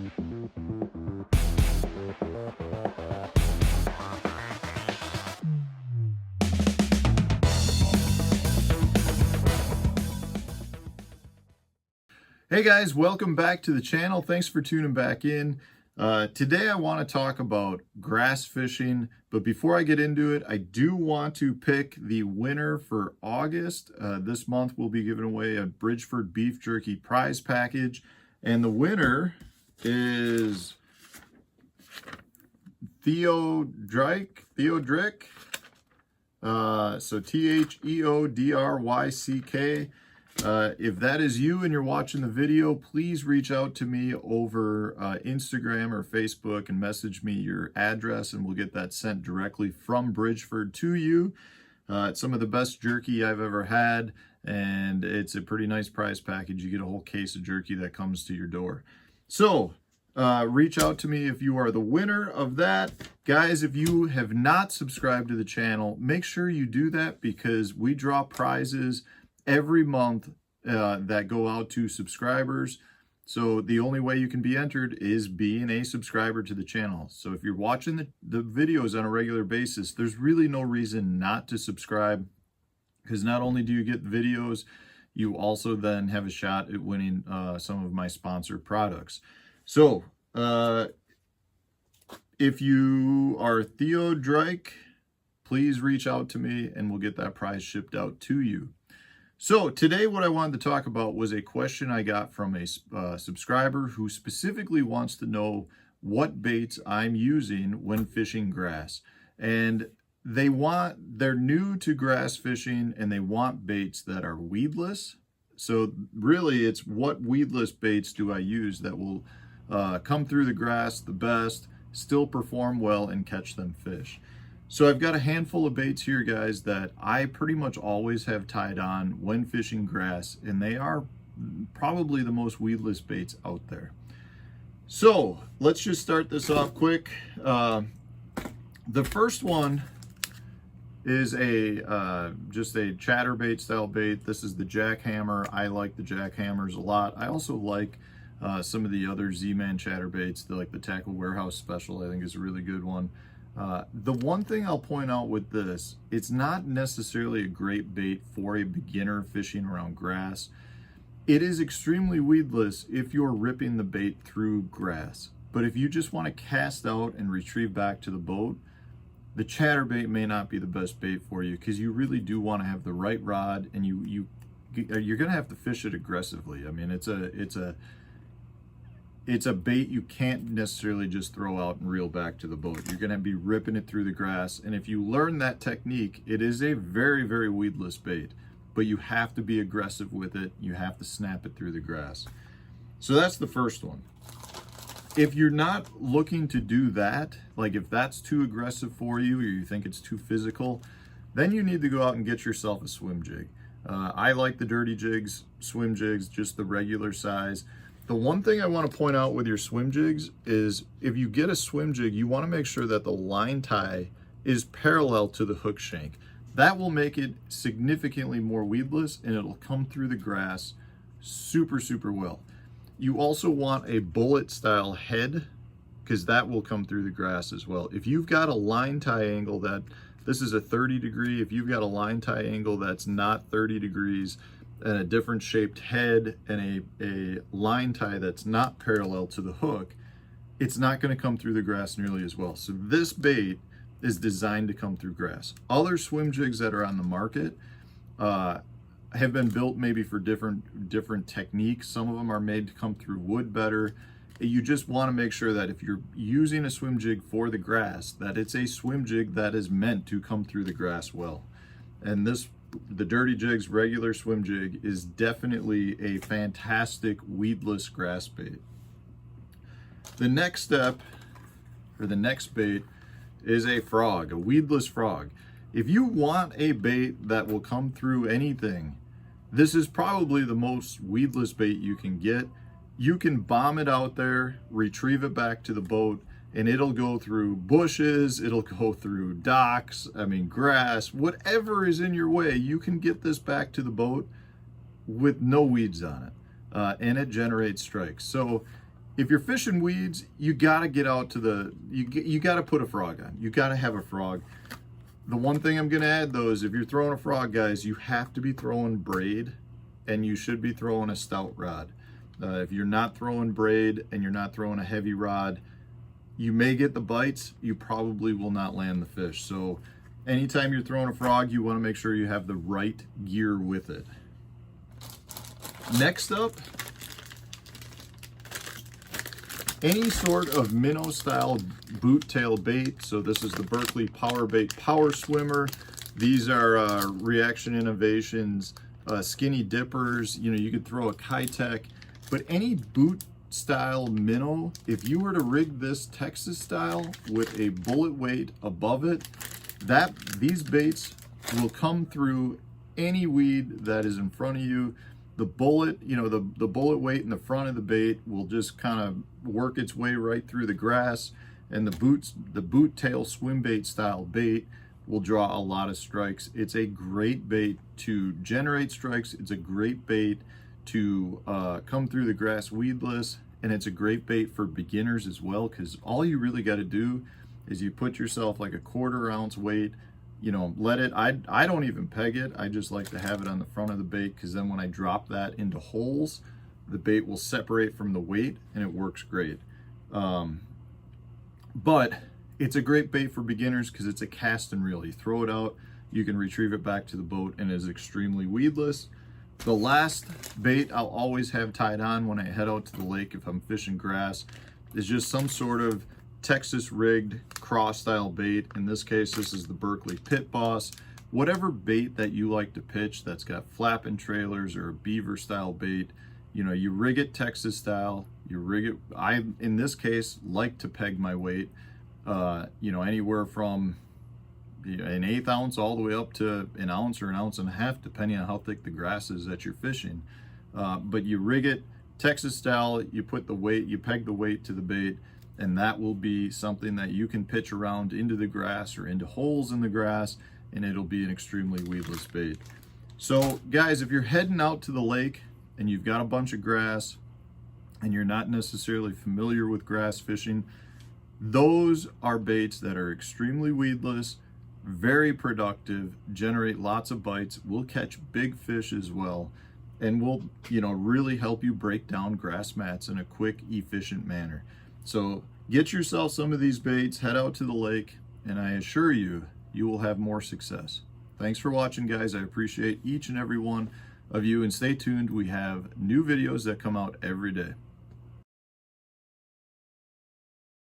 Hey guys, welcome back to the channel. Thanks for tuning back in. Today I want to talk about grass fishing, but before I get into it, I do want to pick the winner for August. This month we'll be giving away a Bridgeford beef jerky prize package, and the winner is Theodryck. So Theodryck. If that is you and you're watching the video, please reach out to me over Instagram or Facebook and message me your address, and we'll get that sent directly from Bridgeford to you. It's some of the best jerky I've ever had, and it's a pretty nice prize package. You get a whole case of jerky that comes to your door. So reach out to me if you are the winner of that. Guys, if you have not subscribed to the channel, make sure you do that, because we draw prizes every month that go out to subscribers. So the only way you can be entered is being a subscriber to the channel. So if you're watching the videos on a regular basis, there's really no reason not to subscribe, because not only do you get the videos, you also then have a shot at winning some of my sponsored products. So if you are Theodryck, please reach out to me and we'll get that prize shipped out to you. So today what I wanted to talk about was a question I got from a subscriber who specifically wants to know what baits I'm using when fishing grass. And they're new to grass fishing and they want baits that are weedless. So really it's what weedless baits do I use that will come through the grass the best, still perform well, and catch them fish. So I've got a handful of baits here, guys, that I pretty much always have tied on when fishing grass, and they are probably the most weedless baits out there. So let's just start this off quick. The first one is just a chatterbait style bait. This is the Jackhammer. I like the Jackhammers a lot. I also like some of the other Z-Man chatterbaits, like the Tackle Warehouse Special. I think is a really good one. The one thing I'll point out with this, it's not necessarily a great bait for a beginner fishing around grass. It is extremely weedless if you're ripping the bait through grass. But if you just want to cast out and retrieve back to the boat, the chatterbait may not be the best bait for you, because you really do want to have the right rod, and you're going to have to fish it aggressively. I mean, it's a bait you can't necessarily just throw out and reel back to the boat. You're going to be ripping it through the grass. And if you learn that technique, it is a very, very weedless bait. But you have to be aggressive with it. You have to snap it through the grass. So that's the first one. If you're not looking to do that, like if that's too aggressive for you or you think it's too physical, then you need to go out and get yourself a swim jig. I like the Dirty Jigs swim jigs, just the regular size. The one thing I want to point out with your swim jigs is if you get a swim jig, you want to make sure that the line tie is parallel to the hook shank. That will make it significantly more weedless, and it'll come through the grass super, super well. You also want a bullet style head, because that will come through the grass as well. If you've got a line tie angle this is a 30 degree, if you've got a line tie angle that's not 30 degrees, and a different shaped head and a line tie that's not parallel to the hook, it's not going to come through the grass nearly as well. So this bait is designed to come through grass. Other swim jigs that are on the market have been built maybe for different techniques. Some of them are made to come through wood better. You just want to make sure that if you're using a swim jig for the grass, that it's a swim jig that is meant to come through the grass well. And the Dirty Jigs regular swim jig is definitely a fantastic weedless grass bait. The next step, or the next bait, is a frog, a weedless frog. If you want a bait that will come through anything, this is probably the most weedless bait you can get. You can bomb it out there, retrieve it back to the boat, and it'll go through bushes, it'll go through docks, grass, whatever is in your way, you can get this back to the boat with no weeds on it, and it generates strikes. So if you're fishing weeds, you got to get out to the, you got to put a frog on. You got to have a frog. The one thing I'm going to add though is if you're throwing a frog, guys, you have to be throwing braid, and you should be throwing a stout rod. If you're not throwing braid and you're not throwing a heavy rod, you may get the bites, you probably will not land the fish. So anytime you're throwing a frog, you want to make sure you have the right gear with it. Next up, any sort of minnow style boot tail bait. So this is the Berkley Power Bait Power Swimmer. These are Reaction Innovations skinny dippers. You know, you could throw a Kitech, but any boot style minnow, if you were to rig this Texas style with a bullet weight above it, these baits will come through any weed that is in front of you. The bullet, you know, the bullet weight in the front of the bait will just kind of work its way right through the grass, and the boot tail swim bait style bait will draw a lot of strikes. It's a great bait to generate strikes. It's a great bait to come through the grass weedless, and it's a great bait for beginners as well, because all you really got to do is you put yourself like a 1/4 ounce weight, you know, let it, I don't even peg it. I just like to have it on the front of the bait, because then when I drop that into holes, the bait will separate from the weight and it works great. But it's a great bait for beginners because it's a cast and reel. You throw it out, you can retrieve it back to the boat, and it is extremely weedless. The last bait I'll always have tied on when I head out to the lake if I'm fishing grass is just some sort of Texas rigged cross style bait. In this case, this is the Berkley Pit Boss. Whatever bait that you like to pitch that's got flapping trailers or a beaver style bait, you know, you rig it Texas style, you rig it. I, in this case, like to peg my weight, you know, anywhere from an 1/8 ounce all the way up to an ounce or an ounce and a half, depending on how thick the grass is that you're fishing. But you rig it Texas style, you put the weight, you peg the weight to the bait, and that will be something that you can pitch around into the grass or into holes in the grass, and it'll be an extremely weedless bait. So guys, if you're heading out to the lake and you've got a bunch of grass and you're not necessarily familiar with grass fishing, those are baits that are extremely weedless, very productive, generate lots of bites, will catch big fish as well, and will, you know, really help you break down grass mats in a quick, efficient manner. So get yourself some of these baits, head out to the lake, and I assure you, you will have more success. Thanks for watching, guys. I appreciate each and every one of you, and stay tuned. We have new videos that come out every day.